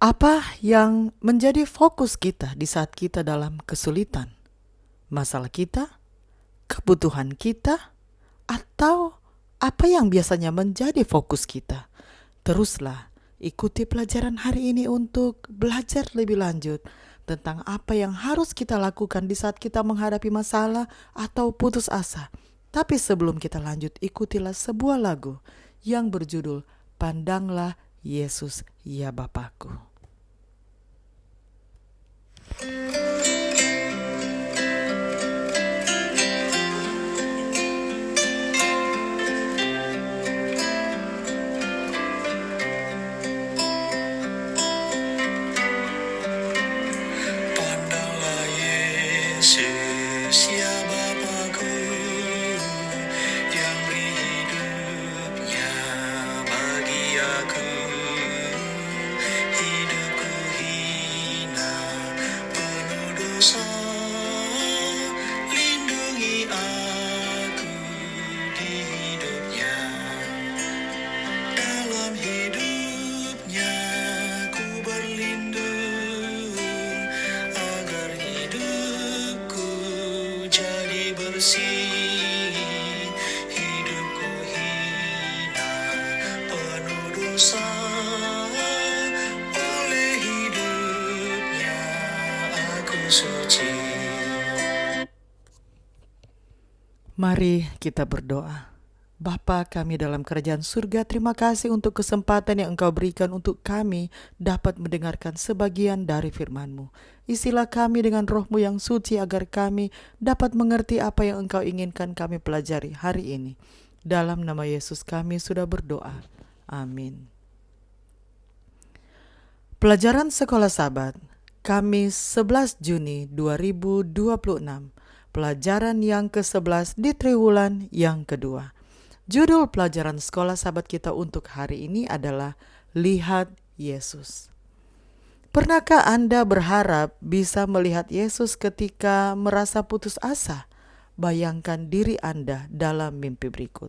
Apa yang menjadi fokus kita di saat kita dalam kesulitan? Masalah kita, kebutuhan kita, atau apa yang biasanya menjadi fokus kita? Teruslah ikuti pelajaran hari ini untuk belajar lebih lanjut tentang apa yang harus kita lakukan di saat kita menghadapi masalah atau putus asa. Tapi sebelum kita lanjut, ikutilah sebuah lagu yang berjudul Pandanglah Yesus ya Bapakku. Pandanglah Yesus ya Bapakku, yang beri hidupnya bagi aku. Hidupku hina penuh dosa, lindungi aku di hidupnya. Dalam hidupnya ku berlindung, agar hidupku jadi bersih. Hidupku hina penuh dosa, oleh hidupnya aku suci. Mari kita berdoa. Bapa kami dalam kerajaan surga, terima kasih untuk kesempatan yang Engkau berikan untuk kami dapat mendengarkan sebagian dari firman-Mu. Isilah kami dengan Roh-Mu yang suci agar kami dapat mengerti apa yang Engkau inginkan kami pelajari hari ini. Dalam nama Yesus kami sudah berdoa. Amin. Pelajaran Sekolah Sabat, Kamis 11 Juni 2026. Pelajaran yang ke-11 di triwulan yang kedua. Judul pelajaran sekolah sahabat kita untuk hari ini adalah Lihat Yesus. Pernahkah Anda berharap bisa melihat Yesus ketika merasa putus asa? Bayangkan diri Anda dalam mimpi berikut.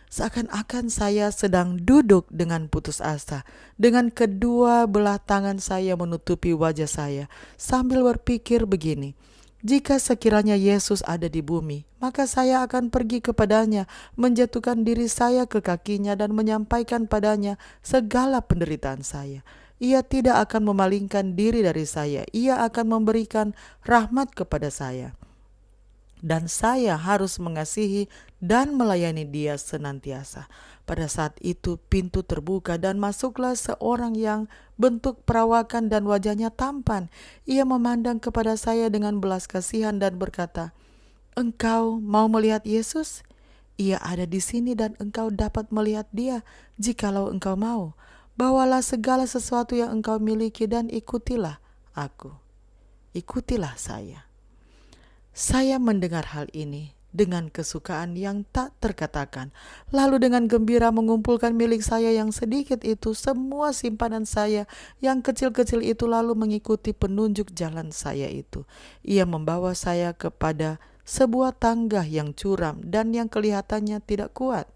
Seakan-akan saya sedang duduk dengan putus asa, dengan kedua belah tangan saya menutupi wajah saya, sambil berpikir begini, jika sekiranya Yesus ada di bumi, maka saya akan pergi kepadanya, menjatuhkan diri saya ke kakinya dan menyampaikan padanya segala penderitaan saya. Ia tidak akan memalingkan diri dari saya, ia akan memberikan rahmat kepada saya. Dan saya harus mengasihi dan melayani dia senantiasa. Pada saat itu pintu terbuka dan masuklah seorang yang bentuk perawakan dan wajahnya tampan. Ia memandang kepada saya dengan belas kasihan dan berkata, "Engkau mau melihat Yesus? Ia ada di sini dan engkau dapat melihat dia jikalau engkau mau. Bawalah segala sesuatu yang engkau miliki dan ikutilah aku. Ikutilah saya." Saya mendengar hal ini dengan kesukaan yang tak terkatakan. Lalu dengan gembira mengumpulkan milik saya yang sedikit itu, semua simpanan saya yang kecil-kecil itu, lalu mengikuti penunjuk jalan saya itu. Ia membawa saya kepada sebuah tangga yang curam dan yang kelihatannya tidak kuat.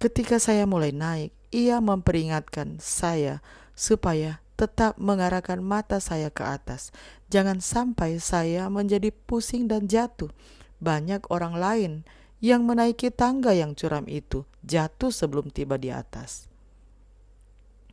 Ketika saya mulai naik, ia memperingatkan saya supaya tetap mengarahkan mata saya ke atas. Jangan sampai saya menjadi pusing dan jatuh. Banyak orang lain yang menaiki tangga yang curam itu jatuh sebelum tiba di atas.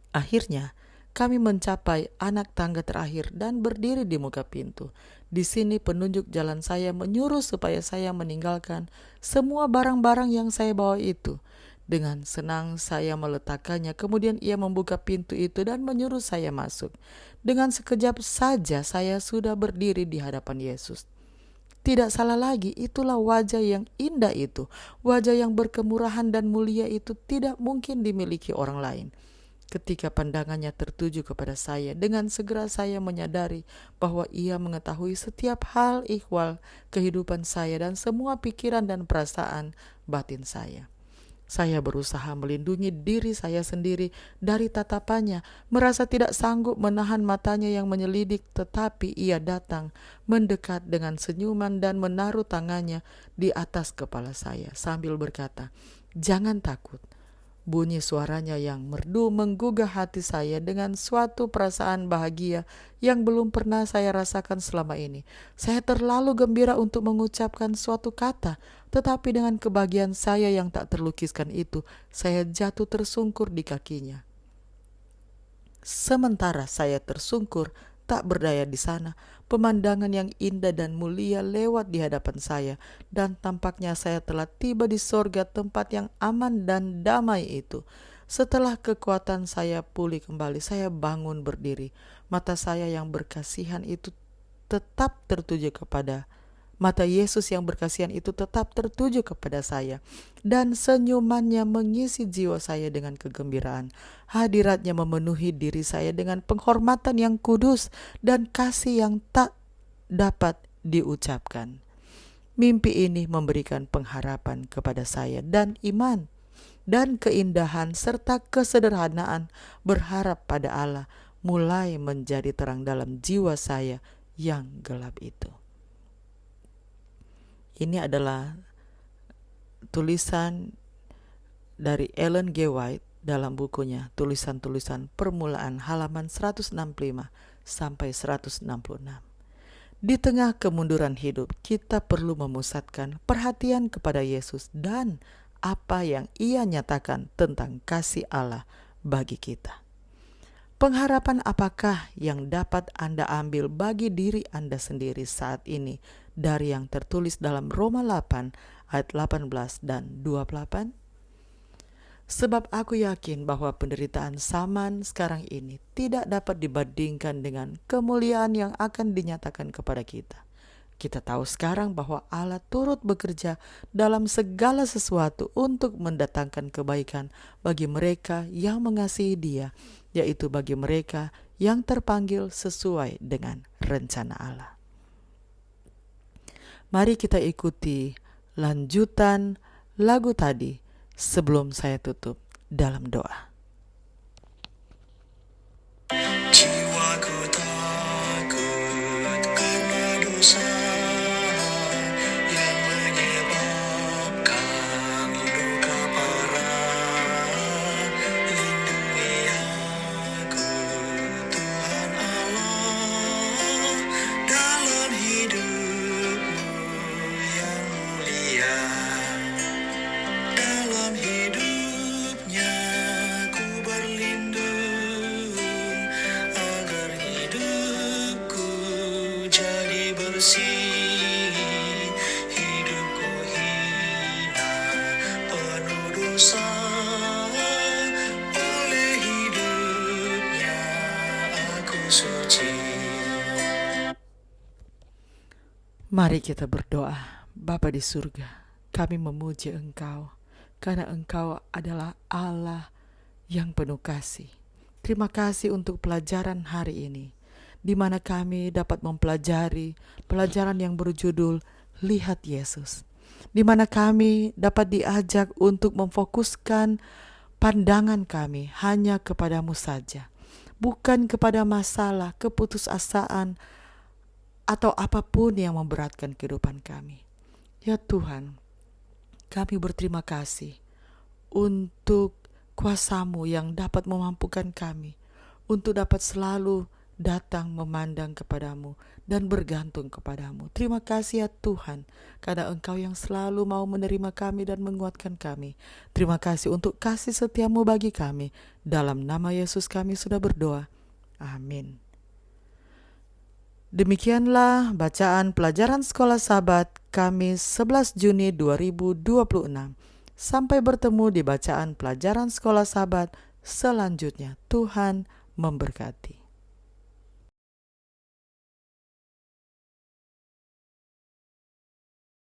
Akhirnya, kami mencapai anak tangga terakhir dan berdiri di muka pintu. Di sini penunjuk jalan saya menyuruh supaya saya meninggalkan semua barang-barang yang saya bawa itu. Dengan senang saya meletakkannya, kemudian ia membuka pintu itu dan menyuruh saya masuk. Dengan sekejap saja saya sudah berdiri di hadapan Yesus. Tidak salah lagi, itulah wajah yang indah itu. Wajah yang berkemurahan dan mulia itu tidak mungkin dimiliki orang lain. Ketika pandangannya tertuju kepada saya, dengan segera saya menyadari bahwa ia mengetahui setiap hal ihwal kehidupan saya dan semua pikiran dan perasaan batin saya. Saya berusaha melindungi diri saya sendiri dari tatapannya, merasa tidak sanggup menahan matanya yang menyelidik, tetapi ia datang, mendekat dengan senyuman dan menaruh tangannya di atas kepala saya sambil berkata, "Jangan takut, Bunyi suaranya yang merdu menggugah hati saya dengan suatu perasaan bahagia yang belum pernah saya rasakan selama ini. Saya terlalu gembira untuk mengucapkan suatu kata, tetapi dengan kebahagiaan saya yang tak terlukiskan itu, saya jatuh tersungkur di kakinya. Sementara saya tersungkur, tak berdaya di sana, pemandangan yang indah dan mulia lewat di hadapan saya, dan tampaknya saya telah tiba di sorga, tempat yang aman dan damai itu. Setelah kekuatan saya pulih kembali, saya bangun berdiri. Mata saya yang berkasihan itu tetap tertuju kepada Mata Yesus yang berkasihan itu tetap tertuju kepada saya, dan senyumannya mengisi jiwa saya dengan kegembiraan. Hadiratnya memenuhi diri saya dengan penghormatan yang kudus dan kasih yang tak dapat diucapkan. Mimpi ini memberikan pengharapan kepada saya dan iman dan keindahan serta kesederhanaan berharap pada Allah mulai menjadi terang dalam jiwa saya yang gelap itu. Ini adalah tulisan dari Ellen G. White dalam bukunya Tulisan-tulisan Permulaan halaman 165 sampai 166. Di tengah kemunduran hidup, kita perlu memusatkan perhatian kepada Yesus dan apa yang Ia nyatakan tentang kasih Allah bagi kita. Pengharapan apakah yang dapat Anda ambil bagi diri Anda sendiri saat ini dari yang tertulis dalam Roma 8 ayat 18 dan 28? Sebab aku yakin bahwa penderitaan zaman sekarang ini tidak dapat dibandingkan dengan kemuliaan yang akan dinyatakan kepada kita. Kita tahu sekarang bahwa Allah turut bekerja dalam segala sesuatu untuk mendatangkan kebaikan bagi mereka yang mengasihi Dia, yaitu bagi mereka yang terpanggil sesuai dengan rencana Allah. Mari kita ikuti lanjutan lagu tadi sebelum saya tutup dalam doa. Jiwaku takut karena dosa yang menyebabkan luka parah. Lindungi aku, Tuhan Allah, dalam hidupmu yang mulia. Dalam hidupnya ku berlindung, agar hidupku jadi bersih. Hidupku hina, penuh dosa, oleh hidupnya aku suci. Mari kita berdoa. Bapa di surga, kami memuji Engkau karena Engkau adalah Allah yang penuh kasih. Terima kasih untuk pelajaran hari ini, di mana kami dapat mempelajari pelajaran yang berjudul Lihat Yesus, di mana kami dapat diajak untuk memfokuskan pandangan kami hanya kepadamu saja, bukan kepada masalah, keputusasaan, atau apapun yang memberatkan kehidupan kami. Ya Tuhan, kami berterima kasih untuk kuasa-Mu yang dapat memampukan kami untuk dapat selalu datang memandang kepadamu dan bergantung kepadamu. Terima kasih ya Tuhan, karena Engkau yang selalu mau menerima kami dan menguatkan kami. Terima kasih untuk kasih setiamu bagi kami. Dalam nama Yesus kami sudah berdoa. Amin. Demikianlah bacaan pelajaran Sekolah Sabat Kamis 11 Juni 2026. Sampai bertemu di bacaan pelajaran Sekolah Sabat selanjutnya. Tuhan memberkati.